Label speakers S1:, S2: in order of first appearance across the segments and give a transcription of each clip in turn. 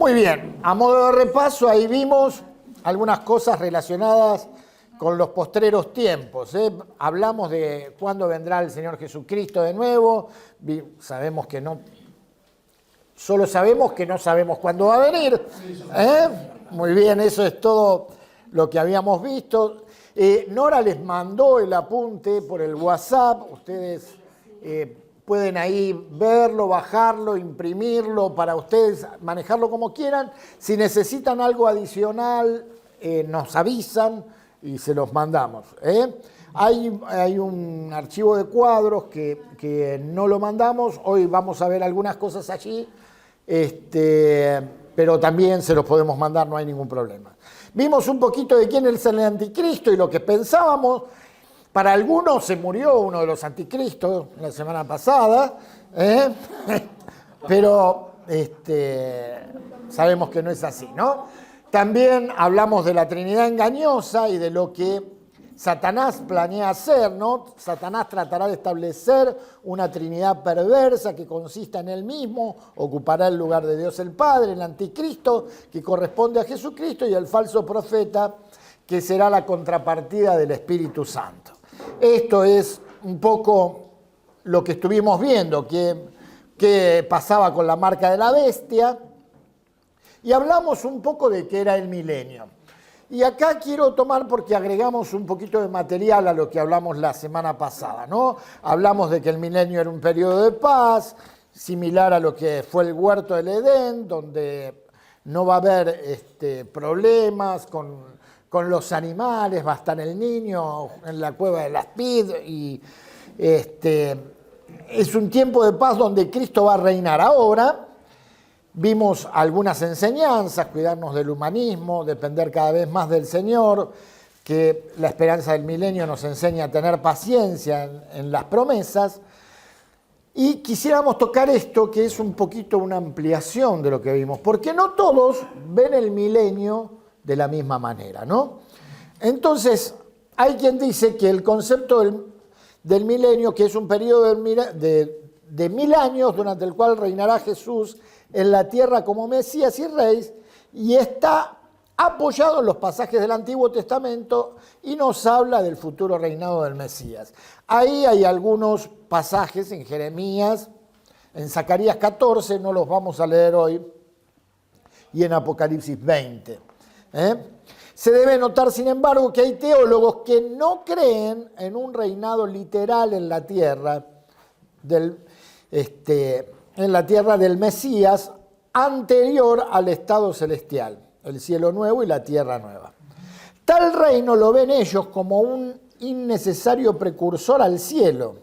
S1: Muy bien, a modo de repaso, ahí vimos algunas cosas relacionadas con los postreros tiempos. Hablamos de cuándo vendrá el Señor Jesucristo de nuevo. Sabemos que no, solo sabemos que no sabemos cuándo va a venir. Muy bien, eso es todo lo que habíamos visto. Nora les mandó el apunte por el WhatsApp. Ustedes pueden ahí verlo, bajarlo, imprimirlo, para ustedes manejarlo como quieran. Si necesitan algo adicional, nos avisan y se los mandamos. Hay un archivo de cuadros que no lo mandamos. Hoy vamos a ver algunas cosas allí, pero también se los podemos mandar, no hay ningún problema. Vimos un poquito de quién es el anticristo y lo que pensábamos. Para algunos se murió uno de los anticristos la semana pasada, pero sabemos que no es así, ¿no? También hablamos de la Trinidad engañosa y de lo que Satanás planea hacer, ¿no? Satanás tratará de establecer una Trinidad perversa que consista en él mismo, ocupará el lugar de Dios el Padre, el anticristo que corresponde a Jesucristo y el falso profeta que será la contrapartida del Espíritu Santo. Esto es un poco lo que estuvimos viendo, que pasaba con la marca de la bestia, y hablamos un poco de qué era el milenio. Y acá quiero tomar porque agregamos un poquito de material a lo que hablamos la semana pasada, ¿no? Hablamos de que el milenio era un periodo de paz, similar a lo que fue el huerto del Edén, donde no va a haber problemas con los animales, va a estar el niño en la cueva de las Pid, y es un tiempo de paz donde Cristo va a reinar. Ahora vimos algunas enseñanzas, cuidarnos del humanismo, depender cada vez más del Señor, que la esperanza del milenio nos enseña a tener paciencia en las promesas, y quisiéramos tocar esto, que es un poquito una ampliación de lo que vimos, porque no todos ven el milenio de la misma manera, ¿no? Entonces, hay quien dice que el concepto del milenio, que es un periodo de 1000 años durante el cual reinará Jesús en la tierra como Mesías y Rey, y está apoyado en los pasajes del Antiguo Testamento y nos habla del futuro reinado del Mesías. Ahí hay algunos pasajes en Jeremías, en Zacarías 14, no los vamos a leer hoy, y en Apocalipsis 20. Se debe notar, sin embargo, que hay teólogos que no creen en un reinado literal en la tierra del Mesías anterior al estado celestial, el cielo nuevo y la tierra nueva. Tal reino lo ven ellos como un innecesario precursor al cielo.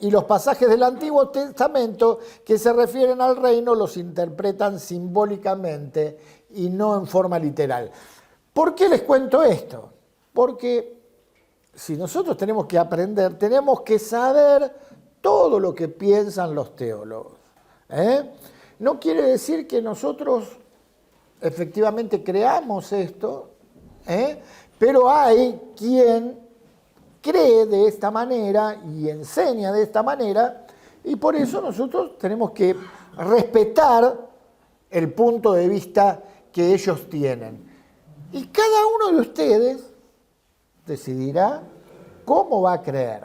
S1: Y los pasajes del Antiguo Testamento que se refieren al reino los interpretan simbólicamente y no en forma literal. ¿Por qué les cuento esto? Porque si nosotros tenemos que aprender, tenemos que saber todo lo que piensan los teólogos. No quiere decir que nosotros efectivamente creamos esto, pero hay quien cree de esta manera y enseña de esta manera, y por eso nosotros tenemos que respetar el punto de vista que ellos tienen. Y cada uno de ustedes decidirá cómo va a creer.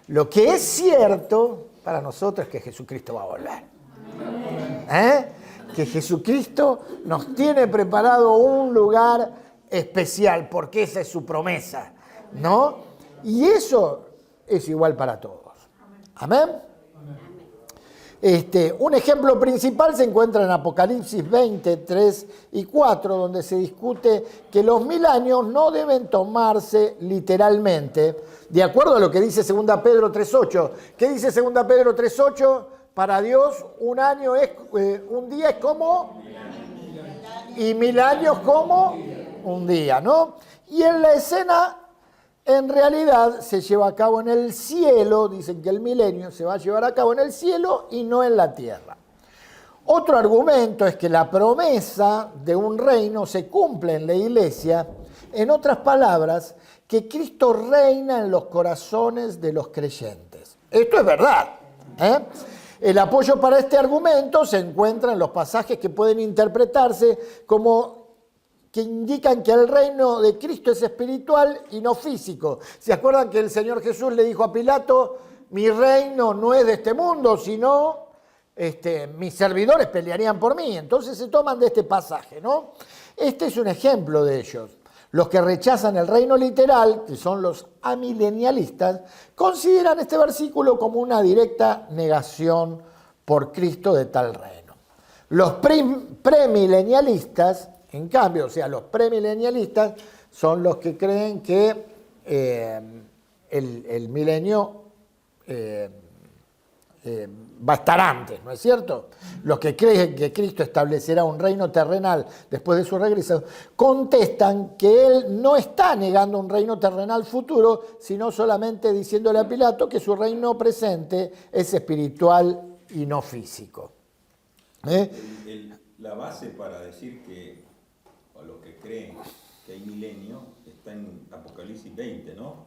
S1: Lo que es cierto para nosotros es que Jesucristo va a volver. Que Jesucristo nos tiene preparado un lugar especial, porque esa es su promesa, ¿no? Y eso es igual para todos. Amén. Un ejemplo principal se encuentra en Apocalipsis 20, 3 y 4, donde se discute que los 1000 años no deben tomarse literalmente, de acuerdo a lo que dice 2 Pedro 3.8. ¿Qué dice 2 Pedro 3.8? Para Dios un día es como, y 1000 años como un día, ¿no? Y en la escena, en realidad, se lleva a cabo en el cielo. Dicen que el milenio se va a llevar a cabo en el cielo y no en la tierra. Otro argumento es que la promesa de un reino se cumple en la iglesia. En otras palabras, que Cristo reina en los corazones de los creyentes. Esto es verdad. El apoyo para este argumento se encuentra en los pasajes que pueden interpretarse como que indican que el reino de Cristo es espiritual y no físico. ¿Se acuerdan que el Señor Jesús le dijo a Pilato, mi reino no es de este mundo, sino mis servidores pelearían por mí? Entonces se toman de este pasaje, ¿no? Este es un ejemplo de ellos. Los que rechazan el reino literal, que son los amilenialistas, consideran este versículo como una directa negación por Cristo de tal reino. Los premilenialistas, en cambio, o sea, los premilenialistas son los que creen que el milenio va a estar antes, ¿no es cierto? Los que creen que Cristo establecerá un reino terrenal después de su regreso, contestan que Él no está negando un reino terrenal futuro, sino solamente diciéndole a Pilato que su reino presente es espiritual y no físico.
S2: La base para decir que, o los que creen que hay milenio, está en Apocalipsis 20, ¿no?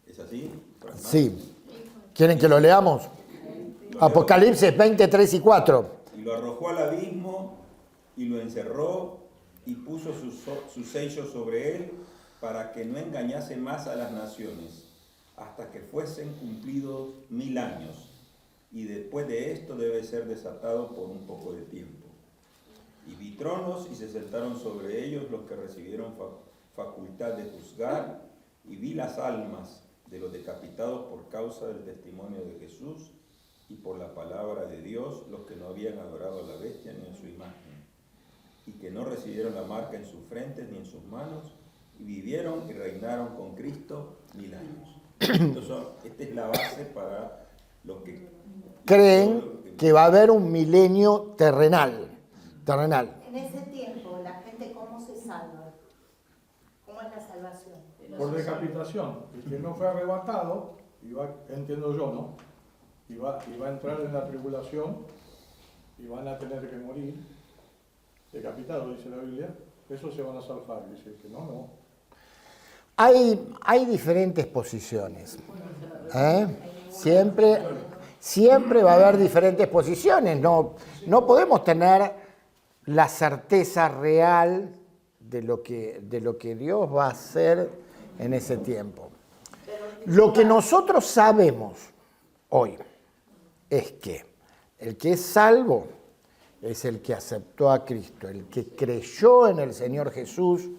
S2: ¿Es así?
S1: Sí. ¿Quieren que lo leamos? Apocalipsis 20, 3 y 4.
S2: Y lo arrojó al abismo y lo encerró y puso sus sellos sobre él para que no engañase más a las naciones hasta que fuesen cumplidos 1000 años. Y después de esto debe ser desatado por un poco de tiempo. Y vi tronos y se sentaron sobre ellos los que recibieron facultad de juzgar, y vi las almas de los decapitados por causa del testimonio de Jesús y por la palabra de Dios, los que no habían adorado a la bestia ni en su imagen, y que no recibieron la marca en sus frentes ni en sus manos, y vivieron y reinaron con Cristo 1000 años. Entonces, esta es la base para los que
S1: creen que va a haber un milenio terrenal.
S3: En ese tiempo, la gente, ¿cómo se salva? ¿Cómo es la salvación?
S4: Por decapitación. El que no fue arrebatado, entiendo yo, ¿no? Y va a entrar en la tribulación y van a tener que morir decapitados, dice la Biblia. Esos se van a salvar, dice que no.
S1: Hay diferentes posiciones. Siempre va a haber diferentes posiciones. No podemos tener la certeza real de lo que Dios va a hacer en ese tiempo. Lo que nosotros sabemos hoy es que el que es salvo es el que aceptó a Cristo, el que creyó en el Señor Jesús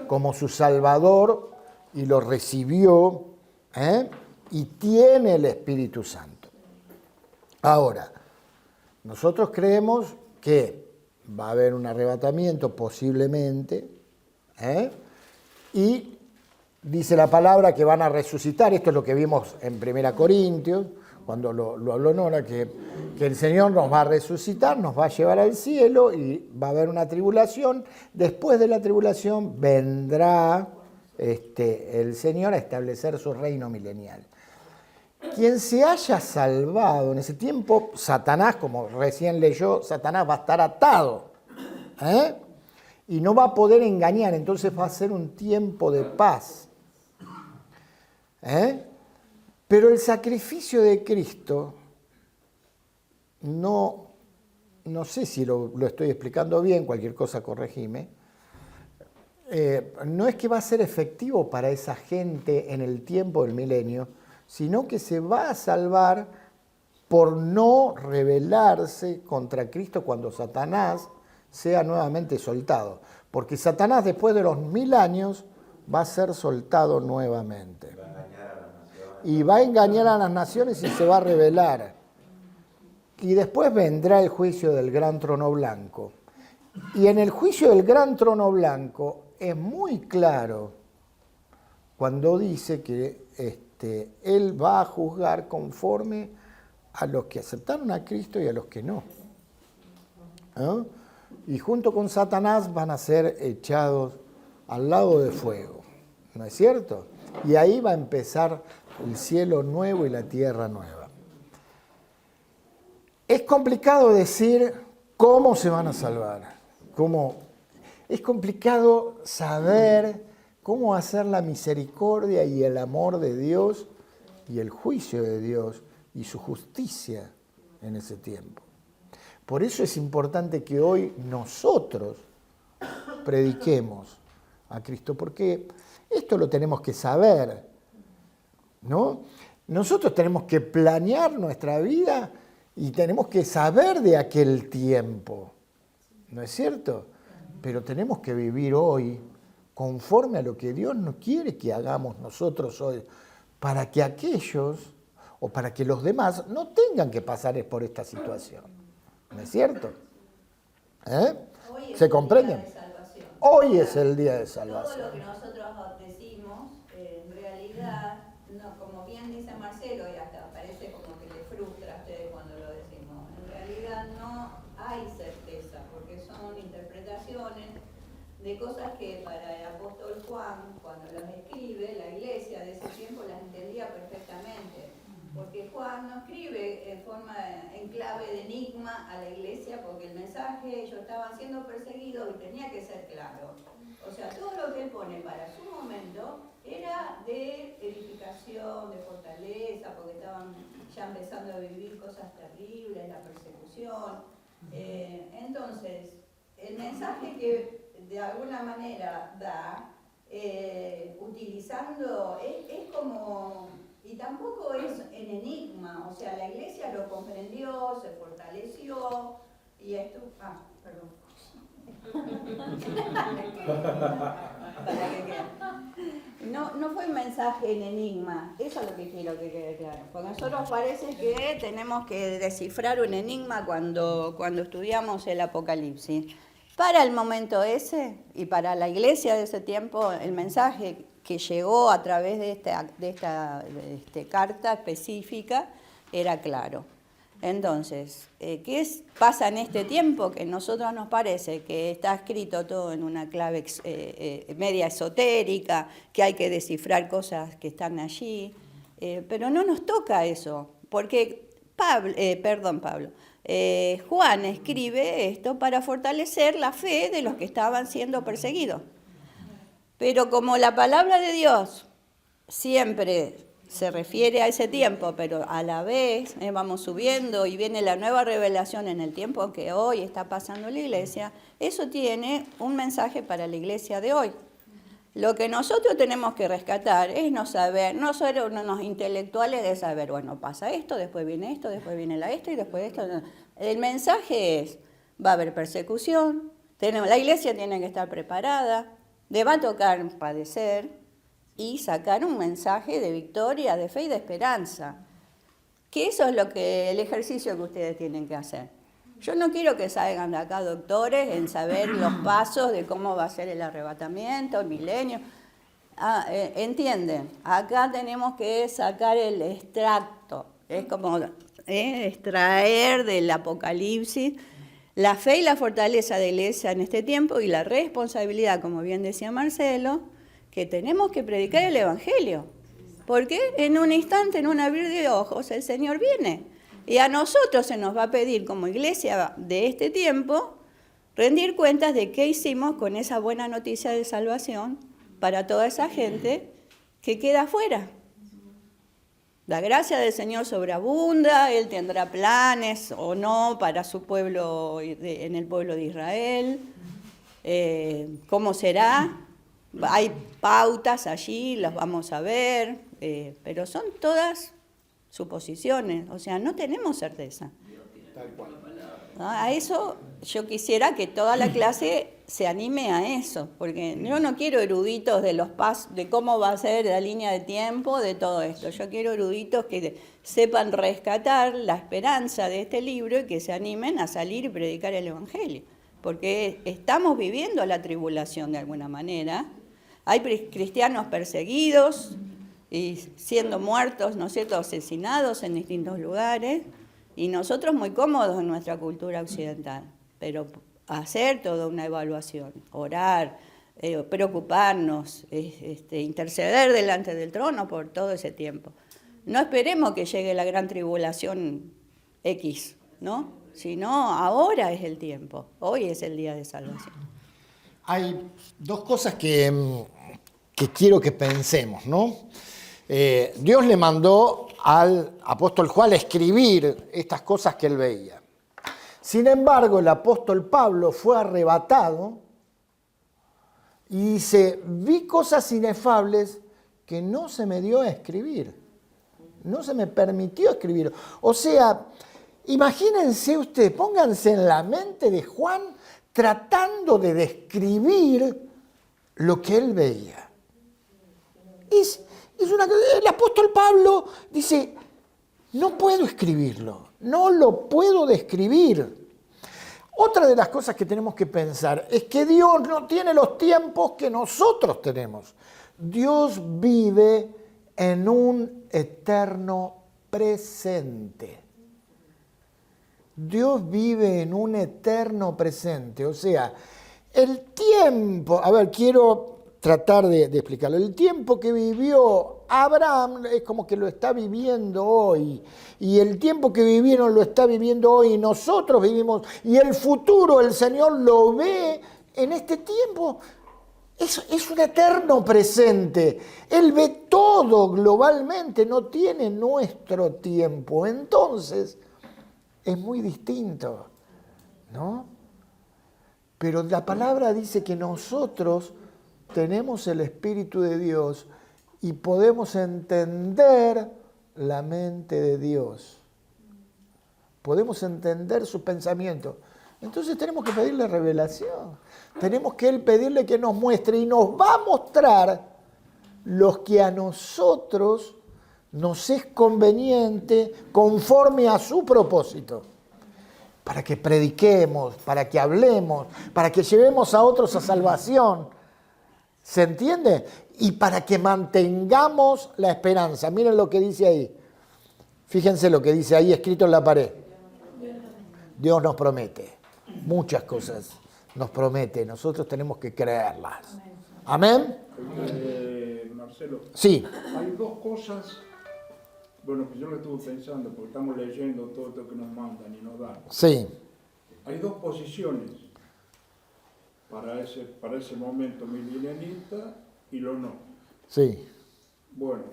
S1: como su Salvador y lo recibió y tiene el Espíritu Santo. Ahora, nosotros creemos que va a haber un arrebatamiento posiblemente y dice la palabra que van a resucitar. Esto es lo que vimos en 1 Corintios, cuando lo habló Nora, que el Señor nos va a resucitar, nos va a llevar al cielo y va a haber una tribulación. Después de la tribulación vendrá el Señor a establecer su reino milenial. Quien se haya salvado en ese tiempo, Satanás, como recién leyó, Satanás va a estar atado y no va a poder engañar, entonces va a ser un tiempo de paz. Pero el sacrificio de Cristo, no sé si lo estoy explicando bien, cualquier cosa corregime, no es que va a ser efectivo para esa gente en el tiempo del milenio, sino que se va a salvar por no rebelarse contra Cristo cuando Satanás sea nuevamente soltado. Porque Satanás después de los 1000 años va a ser soltado nuevamente. Y va a engañar a las naciones y se va a rebelar. Y después vendrá el juicio del gran trono blanco. Y en el juicio del gran trono blanco es muy claro cuando dice que Él va a juzgar conforme a los que aceptaron a Cristo y a los que no. Y junto con Satanás van a ser echados al lago de fuego, ¿no es cierto? Y ahí va a empezar el cielo nuevo y la tierra nueva. Es complicado decir cómo se van a salvar, es complicado saber cómo hacer la misericordia y el amor de Dios y el juicio de Dios y su justicia en ese tiempo. Por eso es importante que hoy nosotros prediquemos a Cristo, porque esto lo tenemos que saber, ¿no? Nosotros tenemos que planear nuestra vida y tenemos que saber de aquel tiempo, ¿no es cierto? Pero tenemos que vivir hoy conforme a lo que Dios nos quiere que hagamos nosotros hoy, para que aquellos o para que los demás no tengan que pasar por esta situación, ¿no es cierto? ¿Se comprenden? Hoy es el día de salvación.
S5: Todo lo que nosotros decimos, en realidad, no, como bien dice Marcelo, y hasta parece como que le frustra a ustedes cuando lo decimos, en realidad no hay certeza, porque son interpretaciones de cosas que para el apóstol Juan, cuando las escribe, la iglesia de ese tiempo las entendía perfectamente. Porque Juan no escribe en clave de enigma a la iglesia, porque el mensaje, ellos estaban siendo perseguidos y tenía que ser claro. O sea, todo lo que él pone para su momento era de edificación, de fortaleza, porque estaban ya empezando a vivir cosas terribles, la persecución. Entonces, el mensaje que de alguna manera da, utilizando, es como... Y tampoco es en enigma, o sea, la iglesia lo comprendió, se fortaleció, y esto... perdón. No fue un mensaje en enigma, eso es lo que quiero que quede claro. Porque a nosotros parece que tenemos que descifrar un enigma cuando estudiamos el Apocalipsis. Para el momento ese, y para la iglesia de ese tiempo, el mensaje que llegó a través de esta carta específica era claro. Entonces, ¿qué pasa en este tiempo? Que a nosotros nos parece que está escrito todo en una clave media esotérica, que hay que descifrar cosas que están allí, pero no nos toca eso, porque Juan escribe esto para fortalecer la fe de los que estaban siendo perseguidos. Pero como la palabra de Dios siempre se refiere a ese tiempo, pero a la vez vamos subiendo y viene la nueva revelación en el tiempo que hoy está pasando la iglesia, eso tiene un mensaje para la iglesia de hoy. Lo que nosotros tenemos que rescatar es no ser unos intelectuales de saber, bueno, pasa esto, después viene esto, después viene esto y después esto. El mensaje es, va a haber persecución, la iglesia tiene que estar preparada, le va a tocar padecer y sacar un mensaje de victoria, de fe y de esperanza. Que eso es el ejercicio que ustedes tienen que hacer. Yo no quiero que salgan de acá doctores en saber los pasos de cómo va a ser el arrebatamiento, el milenio. ¿Entienden? Acá tenemos que sacar el extracto. Es como extraer del Apocalipsis la fe y la fortaleza de la iglesia en este tiempo y la responsabilidad, como bien decía Marcelo, que tenemos que predicar el Evangelio. Porque en un instante, en un abrir de ojos, el Señor viene. Y a nosotros se nos va a pedir, como iglesia de este tiempo, rendir cuentas de qué hicimos con esa buena noticia de salvación para toda esa gente que queda afuera. La gracia del Señor sobreabunda, Él tendrá planes o no para su pueblo, en el pueblo de Israel. ¿Cómo será? Hay pautas allí, las vamos a ver, pero son todas suposiciones, o sea, no tenemos certeza. A eso yo quisiera que toda la clase se anime a eso, porque yo no quiero eruditos de los pasos, de cómo va a ser la línea de tiempo, de todo esto. Yo quiero eruditos que sepan rescatar la esperanza de este libro y que se animen a salir y predicar el Evangelio, porque estamos viviendo la tribulación de alguna manera. Hay cristianos perseguidos y siendo muertos, ¿no es cierto?, asesinados en distintos lugares, y nosotros muy cómodos en nuestra cultura occidental, pero hacer toda una evaluación, orar, preocuparnos, interceder delante del trono por todo ese tiempo. No esperemos que llegue la gran tribulación X, ¿no? Sino ahora es el tiempo, hoy es el día de salvación.
S1: Hay dos cosas que quiero que pensemos, ¿no? Dios le mandó al apóstol Juan a escribir estas cosas que él veía. Sin embargo, el apóstol Pablo fue arrebatado y dice, vi cosas inefables que no se me dio a escribir. No se me permitió escribir. O sea, imagínense ustedes, pónganse en la mente de Juan tratando de describir lo que él veía. El apóstol Pablo dice, no puedo escribirlo, no lo puedo describir. Otra de las cosas que tenemos que pensar es que Dios no tiene los tiempos que nosotros tenemos. Dios vive en un eterno presente. Dios vive en un eterno presente. O sea, el tiempo, a ver, quiero tratar de explicarlo. El tiempo que vivió Abraham es como que lo está viviendo hoy. Y el tiempo que vivieron lo está viviendo hoy. Y nosotros vivimos. Y el futuro, el Señor lo ve en este tiempo. Es un eterno presente. Él ve todo globalmente. No tiene nuestro tiempo. Entonces, es muy distinto, ¿no? Pero la palabra dice que nosotros tenemos el Espíritu de Dios y podemos entender la mente de Dios. Podemos entender su pensamiento. Entonces tenemos que pedirle revelación. Tenemos que pedirle que nos muestre y nos va a mostrar los que a nosotros nos es conveniente conforme a su propósito. Para que prediquemos, para que hablemos, para que llevemos a otros a salvación. ¿Se entiende? Y para que mantengamos la esperanza. Miren lo que dice ahí. Fíjense lo que dice ahí escrito en la pared. Dios nos promete muchas cosas. Nos promete. Nosotros tenemos que creerlas. ¿Amén?
S6: Marcelo.
S1: Sí.
S6: Hay dos cosas, bueno, que yo le estuve pensando, porque estamos leyendo todo lo que nos mandan y nos dan.
S1: Sí.
S6: Hay dos posiciones para ese momento milenista y lo no.
S1: Sí.
S6: Bueno,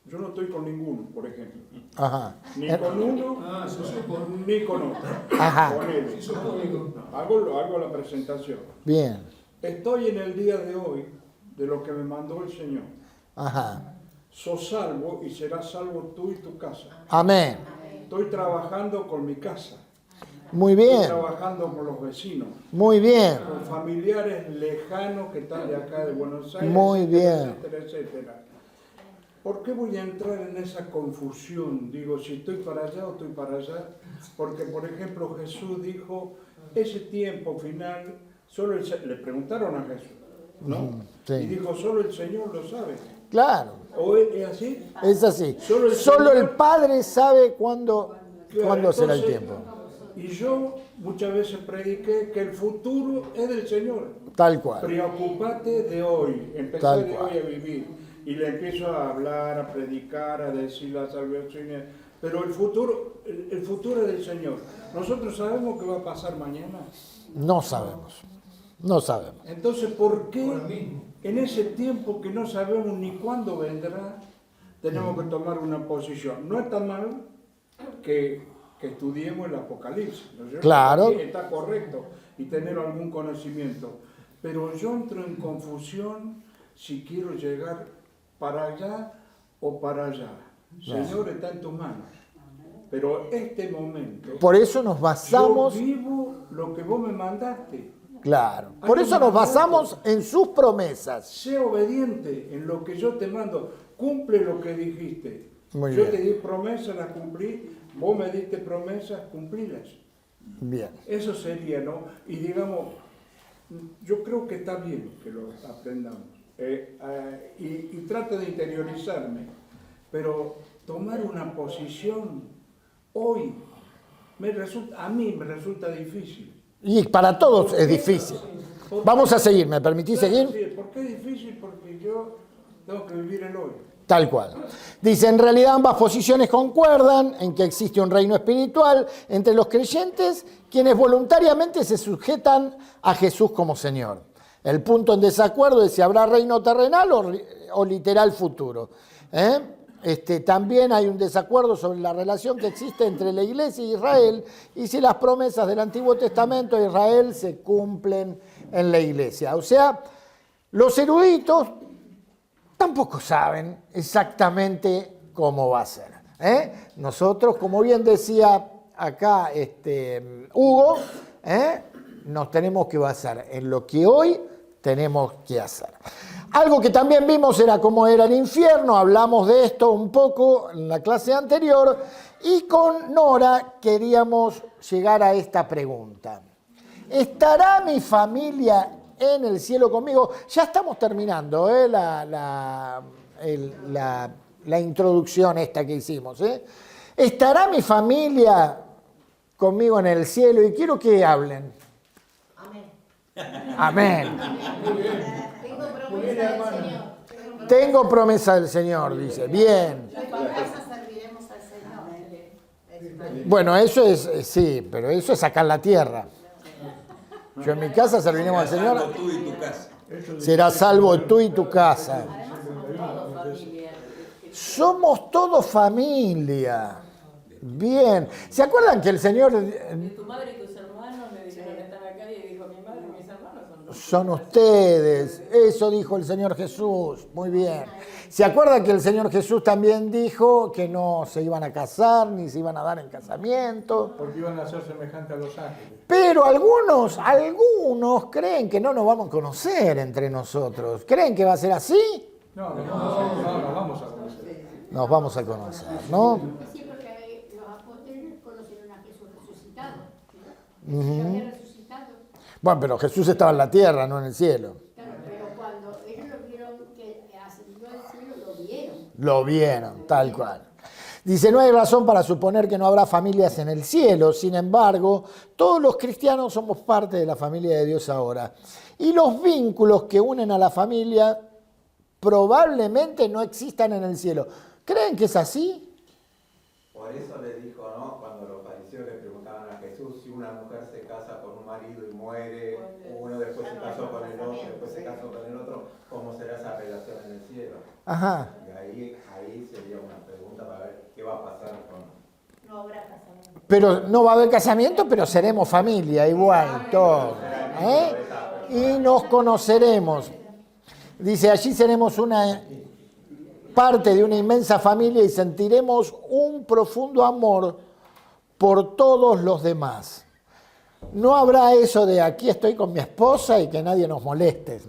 S6: yo no estoy con ninguno, por ejemplo.
S1: Ajá.
S6: Ni con uno, ni con otro.
S1: Ajá.
S6: Con él. Hago la presentación.
S1: Bien.
S6: Estoy en el día de hoy de lo que me mandó el Señor.
S1: Ajá.
S6: Sos salvo y serás salvo tú y tu casa.
S1: Amén.
S6: Estoy trabajando con mi casa.
S1: Muy
S6: Estoy
S1: bien.
S6: trabajando con los vecinos.
S1: Muy bien.
S6: Con familiares lejanos que están de acá de Buenos Aires.
S1: Muy bien.
S6: Etcétera, etcétera. ¿Por qué voy a entrar en esa confusión? Digo, si estoy para allá o estoy para allá. Porque, por ejemplo, Jesús dijo, ese tiempo final, le preguntaron a Jesús, ¿no?
S1: Sí.
S6: Y dijo, solo el Señor lo sabe.
S1: Claro.
S6: ¿O es así?
S1: Es así.
S6: Solo el
S1: Solo el
S6: Señor-
S1: Padre sabe cuándo será el
S6: Entonces,
S1: tiempo.
S6: Y yo muchas veces prediqué que el futuro es del Señor.
S1: Tal cual.
S6: Preocupate de hoy, empezar
S1: Tal
S6: de
S1: cual.
S6: hoy a vivir. Y le empiezo a hablar, a predicar, a decir las salvaciones. Pero el futuro es del Señor. ¿Nosotros sabemos qué va a pasar mañana?
S1: No sabemos. No sabemos.
S6: Entonces, ¿por qué en ese tiempo que no sabemos ni cuándo vendrá, tenemos que tomar una posición? No está mal que estudiemos el Apocalipsis, ¿no es cierto?
S1: Claro.
S6: Sí, está correcto, y tener algún conocimiento. Pero yo entro en confusión si quiero llegar para allá o para allá. Señor, está en tus manos. Pero este momento,
S1: Por eso nos
S6: yo
S1: basamos,
S6: vivo lo que vos me mandaste.
S1: claro, por eso nos basamos en sus promesas.
S6: Sé obediente en lo que yo te mando. Cumple lo que dijiste.
S1: Muy
S6: yo
S1: bien.
S6: te di promesas, las cumplí. Vos me diste promesas, cumplílas.
S1: Bien.
S6: Eso sería, ¿no? Y digamos, yo creo que está bien que lo aprendamos. Y trato de interiorizarme. Pero tomar una posición hoy a mí me resulta difícil.
S1: Y para todos es difícil.
S6: ¿Por qué?
S1: Vamos a seguir, ¿me permitís
S6: Claro,
S1: seguir?
S6: sí, ¿por qué es difícil? Porque yo tengo que vivir el hoy.
S1: Tal cual. Dice, en realidad ambas posiciones concuerdan en que existe un reino espiritual entre los creyentes, quienes voluntariamente se sujetan a Jesús como Señor. El punto en desacuerdo es si habrá reino terrenal o literal futuro. también hay un desacuerdo sobre la relación que existe entre la Iglesia y Israel y si las promesas del Antiguo Testamento de Israel se cumplen en la Iglesia. O sea, los eruditos tampoco saben exactamente cómo va a ser. Nosotros, como bien decía acá Hugo, nos tenemos que basar en lo que hoy tenemos que hacer. Algo que también vimos era cómo era el infierno, hablamos de esto un poco en la clase anterior, y con Nora queríamos llegar a esta pregunta. ¿Estará mi familia en el cielo conmigo? Ya estamos terminando la introducción esta que hicimos. ¿Estará mi familia conmigo en el cielo? Y quiero que hablen.
S3: Amén.
S1: Amén.
S3: Tengo promesa del Señor.
S1: Tengo promesa del Señor, dice. Bien.
S3: En tu casa serviremos al Señor.
S1: Bueno, eso es, sí, pero eso es acá en la tierra. Yo en mi casa serviremos al Señor.
S2: Salvo tú y tu casa.
S1: Será salvo tú y tu casa. Somos todos familia. Bien. ¿Se acuerdan que el Señor
S7: Tu madre y tus hermanos me dijeron que están acá y dijo mi madre y mis hermanos
S1: son ustedes? Eso dijo el Señor Jesús. Muy bien. ¿Se acuerdan que el Señor Jesús también dijo que no se iban a casar ni se iban a dar en casamiento?
S4: Porque iban a ser semejantes a los ángeles.
S1: Pero algunos creen que no nos vamos a conocer entre nosotros. ¿Creen que va a ser así?
S4: No, nos vamos a conocer.
S1: Nos vamos a conocer, ¿no?
S8: Sí, porque los apóstoles conocieron a Jesús resucitado.
S1: Ujú.
S8: Había resucitado.
S1: Bueno, pero Jesús estaba en la tierra, no en el cielo.
S8: Claro, pero cuando ellos lo vieron que ascendió al cielo, lo vieron.
S1: Lo vieron, tal cual. Dice, no hay razón para suponer que no habrá familias en el cielo. Sin embargo, todos los cristianos somos parte de la familia de Dios ahora. Y los vínculos que unen a la familia probablemente no existan en el cielo. ¿Creen que es así?
S9: Por eso le dijo, ¿no? Cuando los fariseos le preguntaban a Jesús si una mujer se casa con un marido y muere, uno después se casó con el otro, después se casó con el otro, ¿cómo será esa relación en el cielo?
S1: Ajá.
S9: Y ahí sería una pregunta para ver qué va a pasar con...
S3: No habrá casamiento.
S1: Pero no va a haber casamiento, pero seremos familia igual, todo. Y nos conoceremos. Dice, allí seremos una parte de una inmensa familia y sentiremos un profundo amor por todos los demás. No habrá eso de aquí estoy con mi esposa y que nadie nos moleste.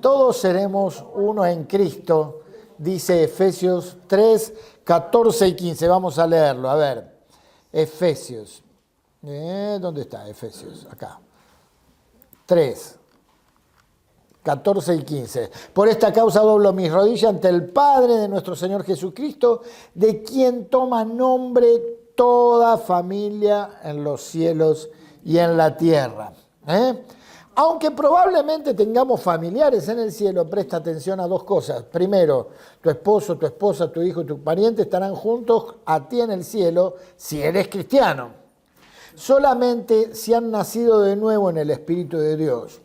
S1: Todos seremos uno en Cristo, dice Efesios 3, 14 y 15. Vamos a leerlo, a ver. Efesios. ¿Dónde está Efesios? Acá. 3. 14 y 15. Por esta causa doblo mis rodillas ante el Padre de nuestro Señor Jesucristo, de quien toma nombre toda familia en los cielos y en la tierra. Aunque probablemente tengamos familiares en el cielo, presta atención a dos cosas. Primero, tu esposo, tu esposa, tu hijo y tu pariente estarán juntos a ti en el cielo si eres cristiano. Solamente si han nacido de nuevo en el Espíritu de Dios.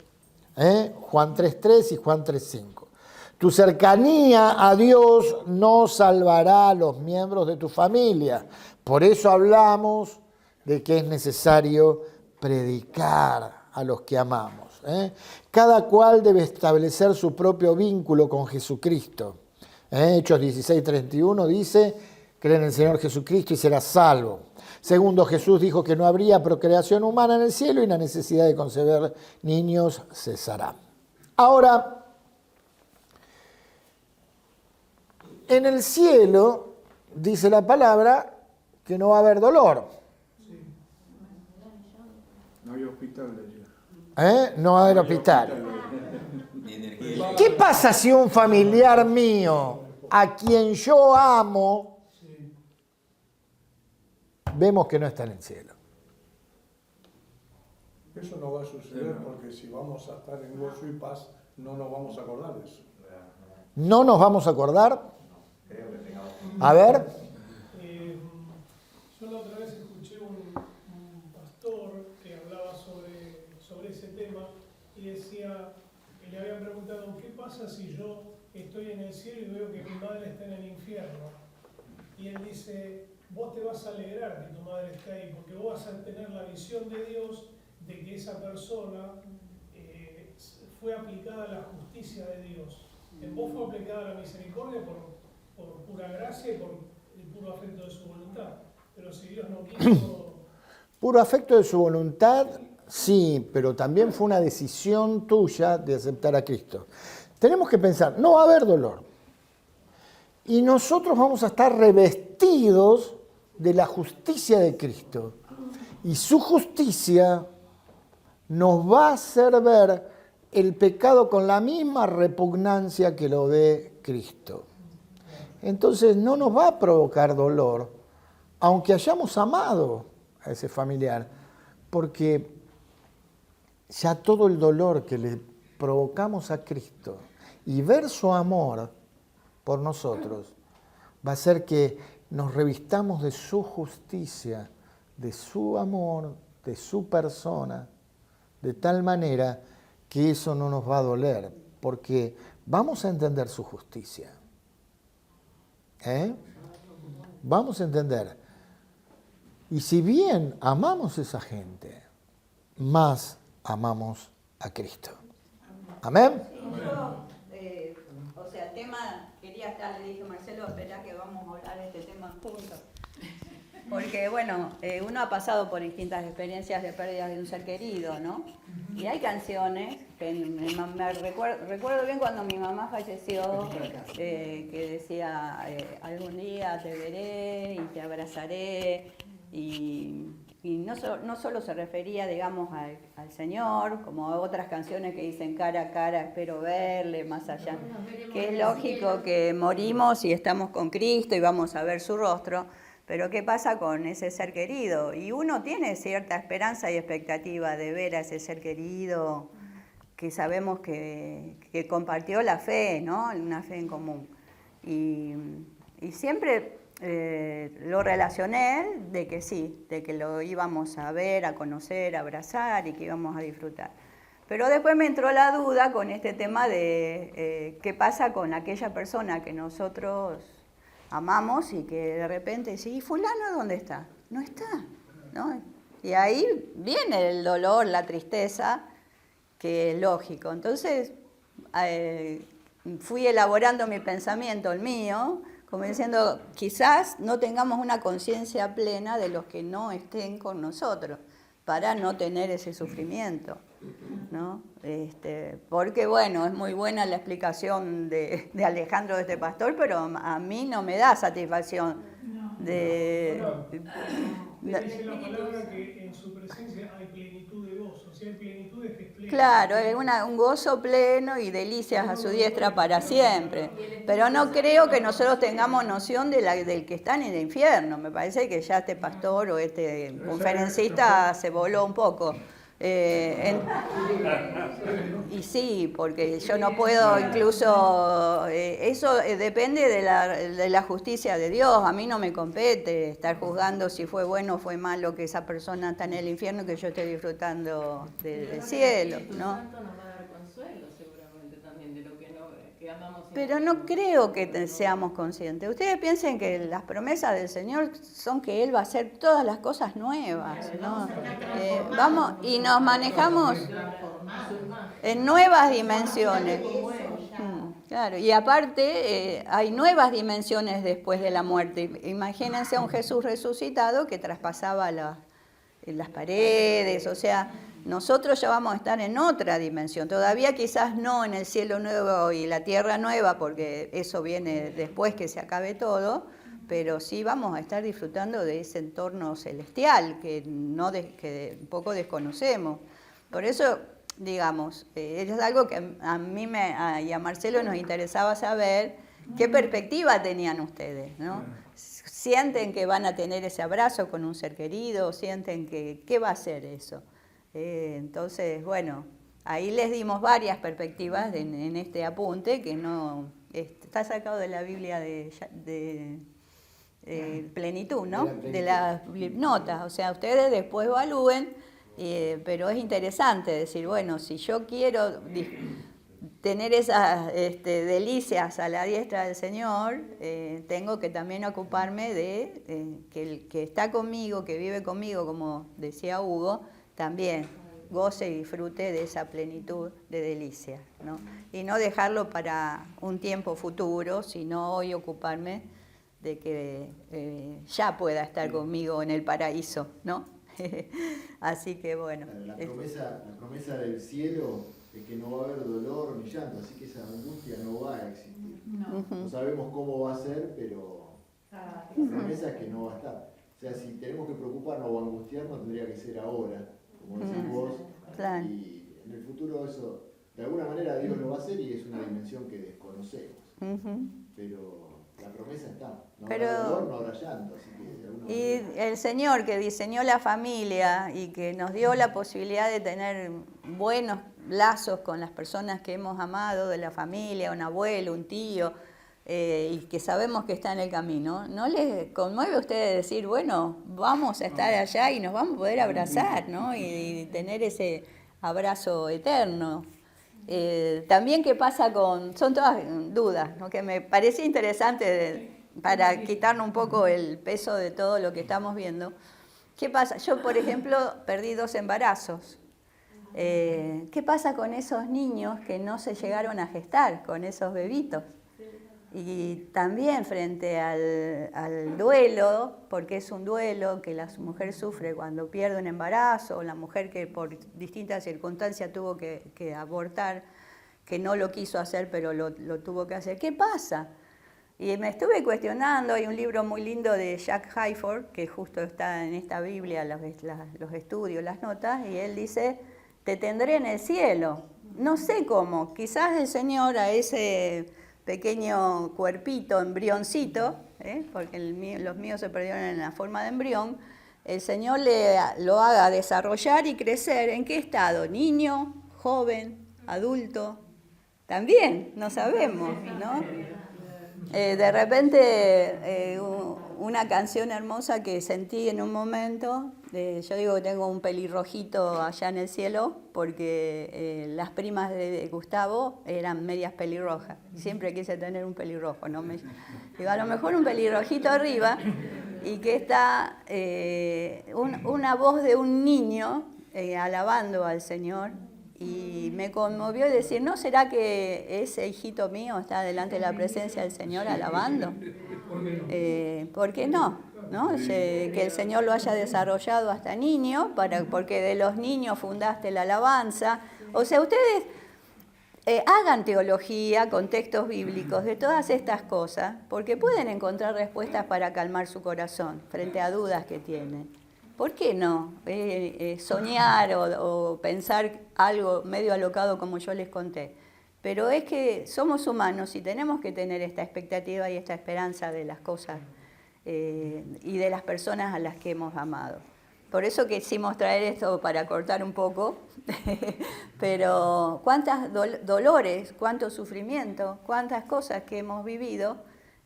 S1: Juan 3.3 y Juan 3.5. Tu cercanía a Dios no salvará a los miembros de tu familia. Por eso hablamos de que es necesario predicar a los que amamos. Cada cual debe establecer su propio vínculo con Jesucristo. Hechos 16.31 dice, cree en el Señor Jesucristo y serás salvo. Segundo, Jesús dijo que no habría procreación humana en el cielo y la necesidad de concebir niños cesará. Ahora, en el cielo, dice la palabra, que no va a haber dolor.
S6: No hay hospital allá.
S1: No va a haber hospital. ¿Qué pasa si un familiar mío, a quien yo amo, vemos que no está en el cielo?
S4: Eso no va a suceder porque si vamos a estar en gozo y paz, no nos vamos a acordar de eso.
S1: ¿No nos vamos a acordar? A ver.
S10: Yo la otra vez escuché un pastor que hablaba sobre ese tema y decía que le habían preguntado ¿qué pasa si yo estoy en el cielo y veo que mi madre está en el infierno. Y él dice, vos te vas a alegrar que tu madre esté ahí, porque vos vas a tener la visión de Dios de que esa persona fue aplicada a la justicia de Dios. En vos fue aplicada la misericordia por pura gracia y por el puro afecto de su voluntad. Pero si Dios no quiso...
S1: Puro afecto de su voluntad, sí, pero también fue una decisión tuya de aceptar a Cristo. Tenemos que pensar, no va a haber dolor. Y nosotros vamos a estar revestidos de la justicia de Cristo. Y su justicia nos va a hacer ver el pecado con la misma repugnancia que lo ve Cristo. Entonces no nos va a provocar dolor, aunque hayamos amado a ese familiar, porque ya todo el dolor que le provocamos a Cristo y ver su amor por nosotros va a hacer que nos revistamos de su justicia, de su amor, de su persona, de tal manera que eso no nos va a doler, porque vamos a entender su justicia. Vamos a entender. Y si bien amamos a esa gente, más amamos a Cristo. ¿Amén?
S5: Yo, o sea, tema, quería estar, le dije, Marcelo, espera que vamos a hablar de este tema juntos. Porque, bueno, uno ha pasado por distintas experiencias de pérdidas de un ser querido, ¿no? Y hay canciones, que recuerdo bien cuando mi mamá falleció, que decía, algún día te veré y te abrazaré, y no solo se refería, digamos, al Señor, como a otras canciones que dicen cara a cara, espero verle, más allá, que es lógico que morimos y estamos con Cristo y vamos a ver su rostro. Pero ¿qué pasa con ese ser querido? Y uno tiene cierta esperanza y expectativa de ver a ese ser querido que sabemos que compartió la fe, ¿no? Una fe en común. Y siempre lo relacioné de que sí, de que lo íbamos a ver, a conocer, a abrazar y que íbamos a disfrutar. Pero después me entró la duda con este tema de qué pasa con aquella persona que nosotros amamos y que de repente dice, ¿y fulano dónde está? No está, ¿no? Y ahí viene el dolor, la tristeza, que es lógico. Entonces fui elaborando mi pensamiento, el mío, como diciendo, quizás no tengamos una conciencia plena de los que no estén con nosotros, para no tener ese sufrimiento, ¿no? Porque, bueno, es muy buena la explicación de Alejandro, de este pastor, pero a mí no me da satisfacción.
S10: Dice la palabra que en su presencia hay plenitud de gozo, o sea, hay plenitud que es plena.
S5: Claro, es un gozo pleno y delicias a su diestra para siempre. Pero no creo que nosotros tengamos noción del que está en el infierno. Me parece que ya este pastor o este conferencista se voló un poco. Y sí, porque yo no puedo, incluso eso depende de la justicia de Dios. A mí no me compete estar juzgando si fue bueno o fue malo que esa persona está en el infierno, que yo esté disfrutando del cielo, ¿no? Pero no creo que seamos conscientes. Ustedes piensen que las promesas del Señor son que Él va a hacer todas las cosas nuevas, ¿no? Vamos y nos manejamos en nuevas dimensiones. Claro, y aparte hay nuevas dimensiones después de la muerte. Imagínense a un Jesús resucitado que traspasaba las paredes, o sea, nosotros ya vamos a estar en otra dimensión. Todavía quizás no en el cielo nuevo y la tierra nueva, porque eso viene después que se acabe todo, pero sí vamos a estar disfrutando de ese entorno celestial que un poco desconocemos. Por eso, digamos, es algo que a mí y a Marcelo nos interesaba saber qué perspectiva tenían ustedes, ¿no? ¿Sienten que van a tener ese abrazo con un ser querido? ¿Sienten que qué va a ser eso? Entonces, bueno, ahí les dimos varias perspectivas en este apunte que no está sacado de la Biblia de plenitud, ¿no? De las notas. O sea, ustedes después evalúen, pero es interesante decir, bueno, si yo quiero tener esas delicias a la diestra del Señor, tengo que también ocuparme de que el que está conmigo, que vive conmigo, como decía Hugo, también goce y disfrute de esa plenitud de delicias, ¿no? Y no dejarlo para un tiempo futuro, sino hoy ocuparme de que ya pueda estar conmigo en el paraíso, ¿no? Así que bueno.
S11: La promesa del cielo es que no va a haber dolor ni llanto, así que esa angustia no va a existir. No sabemos cómo va a ser, pero la promesa es que no va a estar. O sea, si tenemos que preocuparnos o angustiarnos, tendría que ser ahora, como decís vos,
S5: Claro.
S11: y en el futuro eso, de alguna manera Dios lo va a hacer y es una dimensión que desconocemos. Pero la promesa está, no habrá dolor, no habrá llanto, así que de alguna manera...
S5: Y el Señor que diseñó la familia y que nos dio la posibilidad de tener buenos lazos con las personas que hemos amado de la familia, un abuelo, un tío, y que sabemos que está en el camino, ¿no les conmueve a ustedes decir, bueno, vamos a estar allá y nos vamos a poder abrazar, ¿no? Y tener ese abrazo eterno? También qué pasa son todas dudas, ¿no? Que me parecía interesante para quitarnos un poco el peso de todo lo que estamos viendo. ¿Qué pasa? Yo, por ejemplo, perdí 2 embarazos. ¿Qué pasa con esos niños que no se llegaron a gestar, con esos bebitos? Y también frente al duelo, porque es un duelo que la mujer sufre cuando pierde un embarazo, o la mujer que por distintas circunstancias tuvo que abortar, que no lo quiso hacer, pero lo tuvo que hacer. ¿Qué pasa? Y me estuve cuestionando, hay un libro muy lindo de Jack Hayford, que justo está en esta Biblia, los estudios, las notas, y él dice, te tendré en el cielo. No sé cómo, quizás el Señor a ese pequeño cuerpito, embrioncito, porque los míos se perdieron en la forma de embrión, el Señor lo haga desarrollar y crecer. ¿En qué estado? ¿Niño, joven, adulto? También, no sabemos, ¿no? De repente, una canción hermosa que sentí en un momento, yo digo que tengo un pelirrojito allá en el cielo, porque las primas de Gustavo eran medias pelirrojas. Siempre quise tener un pelirrojo, ¿no? Digo, a lo mejor un pelirrojito arriba, y que está una voz de un niño alabando al Señor, y me conmovió decir, ¿no será que ese hijito mío está delante de la presencia del Señor alabando? ¿Por qué no? ¿No? Que el Señor lo haya desarrollado hasta niño, porque de los niños fundaste la alabanza. O sea, ustedes hagan teología con textos bíblicos de todas estas cosas, porque pueden encontrar respuestas para calmar su corazón frente a dudas que tienen. ¿Por qué no? Soñar o pensar algo medio alocado como yo les conté. Pero es que somos humanos y tenemos que tener esta expectativa y esta esperanza de las cosas y de las personas a las que hemos amado. Por eso quisimos traer esto para cortar un poco, pero cuántos dolores, cuánto sufrimiento, cuántas cosas que hemos vivido.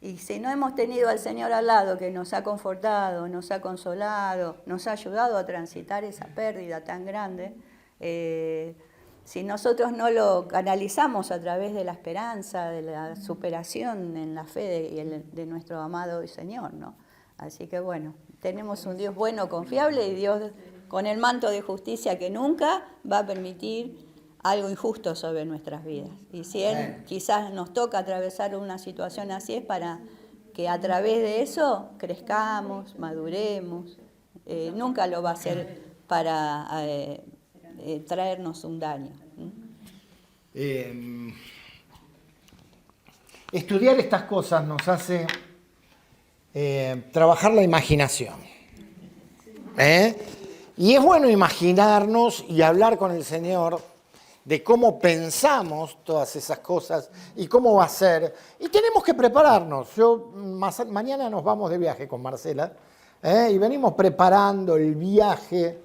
S5: Y si no hemos tenido al Señor al lado que nos ha confortado, nos ha consolado, nos ha ayudado a transitar esa pérdida tan grande, si nosotros no lo canalizamos a través de la esperanza, de la superación en la fe de nuestro amado Señor, ¿no? Así que bueno, tenemos un Dios bueno, confiable, y Dios con el manto de justicia que nunca va a permitir algo injusto sobre nuestras vidas. Y si Él quizás nos toca atravesar una situación así, es para que a través de eso crezcamos, maduremos. Nunca lo va a hacer para traernos un daño.
S1: Estudiar estas cosas nos hace trabajar la imaginación. Y es bueno imaginarnos y hablar con el Señor de cómo pensamos todas esas cosas y cómo va a ser. Y tenemos que prepararnos. Mañana nos vamos de viaje con Marcela, y venimos preparando el viaje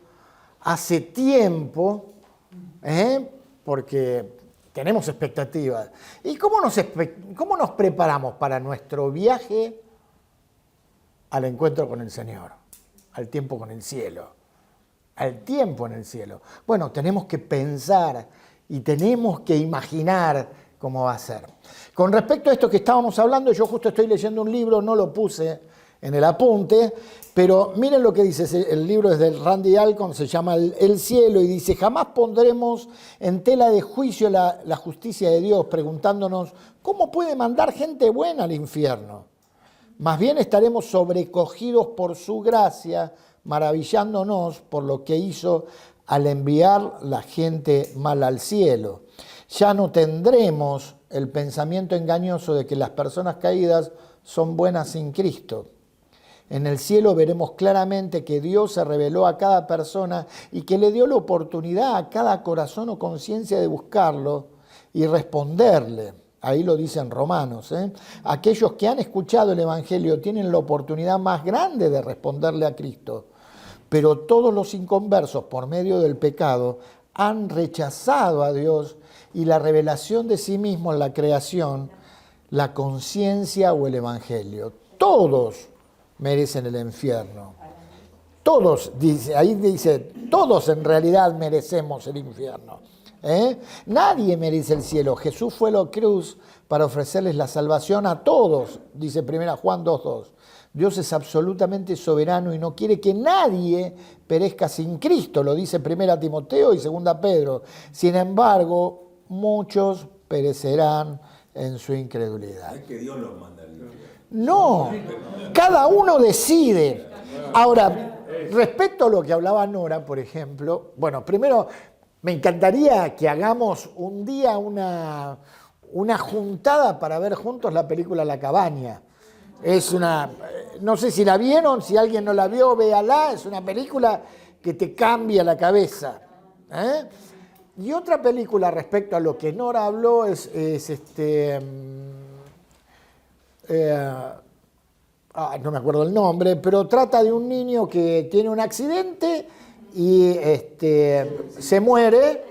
S1: hace tiempo, porque tenemos expectativas. ¿Y cómo nos preparamos para nuestro viaje al encuentro con el Señor, al tiempo con el cielo? Al tiempo en el cielo. Bueno, tenemos que pensar y tenemos que imaginar cómo va a ser. Con respecto a esto que estábamos hablando, yo justo estoy leyendo un libro, no lo puse en el apunte, pero miren lo que dice, el libro es de Randy Alcorn, se llama El cielo, y dice: jamás pondremos en tela de juicio la justicia de Dios, preguntándonos cómo puede mandar gente buena al infierno. Más bien estaremos sobrecogidos por su gracia, maravillándonos por lo que hizo al enviar la gente mala al cielo. Ya no tendremos el pensamiento engañoso de que las personas caídas son buenas sin Cristo. En el cielo veremos claramente que Dios se reveló a cada persona y que le dio la oportunidad a cada corazón o conciencia de buscarlo y responderle. Ahí lo dicen Romanos. Aquellos que han escuchado el Evangelio tienen la oportunidad más grande de responderle a Cristo. Pero todos los inconversos, por medio del pecado, han rechazado a Dios y la revelación de sí mismo en la creación, la conciencia o el Evangelio. Todos merecen el infierno. Todos, ahí dice, todos en realidad merecemos el infierno. Nadie merece el cielo. Jesús fue a la cruz para ofrecerles la salvación a todos, dice 1 Juan 2:2. Dios es absolutamente soberano y no quiere que nadie perezca sin Cristo, lo dice 1 Timoteo y 2 Pedro. Sin embargo, muchos perecerán en su incredulidad.
S2: Es que Dios los manda al infierno.
S1: No, cada uno decide. Ahora, respecto a lo que hablaba Nora, por ejemplo, bueno, primero me encantaría que hagamos un día una juntada para ver juntos la película La Cabaña. Es una, no sé si la vieron, si alguien no la vio, véala, es una película que te cambia la cabeza. Y otra película respecto a lo que Nora habló es no me acuerdo el nombre, pero trata de un niño que tiene un accidente y se muere.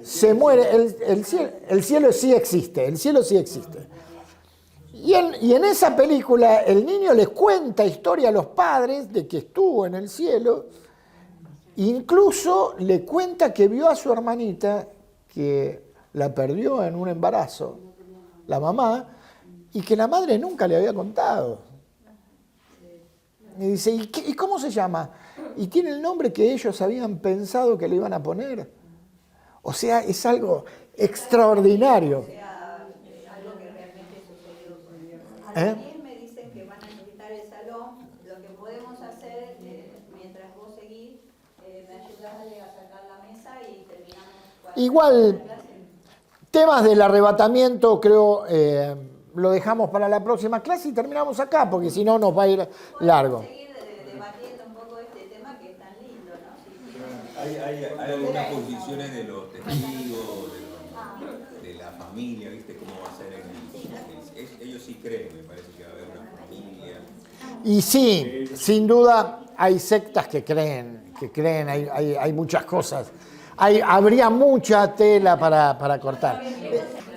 S1: El cielo sí existe, el cielo sí existe. Y en esa película el niño les cuenta historia a los padres de que estuvo en el cielo. Incluso le cuenta que vio a su hermanita, que la perdió en un embarazo, la mamá, y que la madre nunca le había contado. Y dice, ¿y cómo se llama? Y tiene el nombre que ellos habían pensado que le iban a poner. O sea, es algo extraordinario.
S5: Algo que realmente sucedió. También me dicen que van a necesitar el salón. Lo que podemos hacer, mientras vos seguís, me ayudás a sacar la mesa y terminamos.
S1: Igual, temas del arrebatamiento, creo, lo dejamos para la próxima clase y terminamos acá, porque si no nos va a ir largo.
S5: Seguir debatiendo un poco este tema que es tan lindo, ¿no?
S2: Hay algunas posiciones de los testigos, de la familia, ¿viste? ¿Cómo va a ser ellos sí creen, me parece que va a haber una familia.
S1: Y sí, sin duda hay sectas que creen, hay muchas cosas. Habría mucha tela para cortar.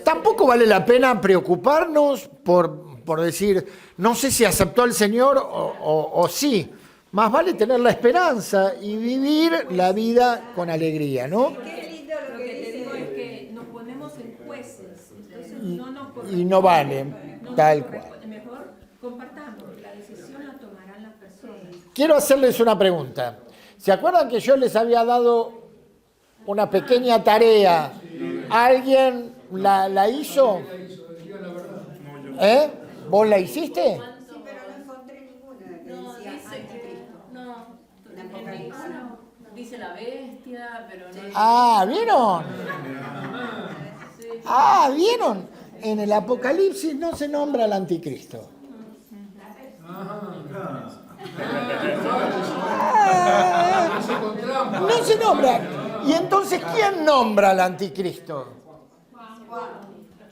S1: Tampoco vale la pena preocuparnos por decir, no sé si aceptó al Señor o sí. Más vale tener la esperanza y vivir la vida con alegría, ¿no?
S7: Qué lindo lo que te digo es que nos ponemos en jueces, entonces no nos corresponde.
S1: Y no vale, tal cual.
S7: Mejor compartamos, la decisión la tomarán las personas.
S1: Quiero hacerles una pregunta. ¿Se acuerdan que yo les había dado una pequeña tarea? ¿Alguien la hizo? ¿Vos la hiciste?
S3: Sí, pero no encontré ninguna que
S7: No,
S3: decía
S7: dice que no, dice la bestia, pero no.
S1: Ah, ¿vieron? Ah, ¿vieron? En el Apocalipsis no se nombra al anticristo. No se nombra. ¿Y entonces quién nombra al anticristo?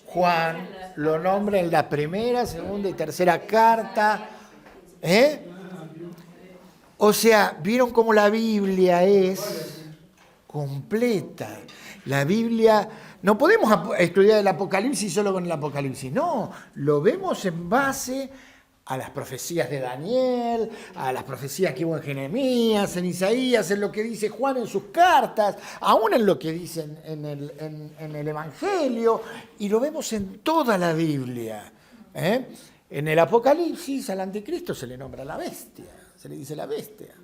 S1: Juan lo nombra en la primera, segunda y tercera carta. O sea, ¿vieron cómo la Biblia es completa? La Biblia, no podemos estudiar el Apocalipsis solo con el Apocalipsis, no, lo vemos en base a las profecías de Daniel, a las profecías que hubo en Jeremías, en Isaías, en lo que dice Juan en sus cartas, aún en lo que dice en el Evangelio, y lo vemos en toda la Biblia. En el Apocalipsis al anticristo se le nombra la bestia, se le dice la bestia.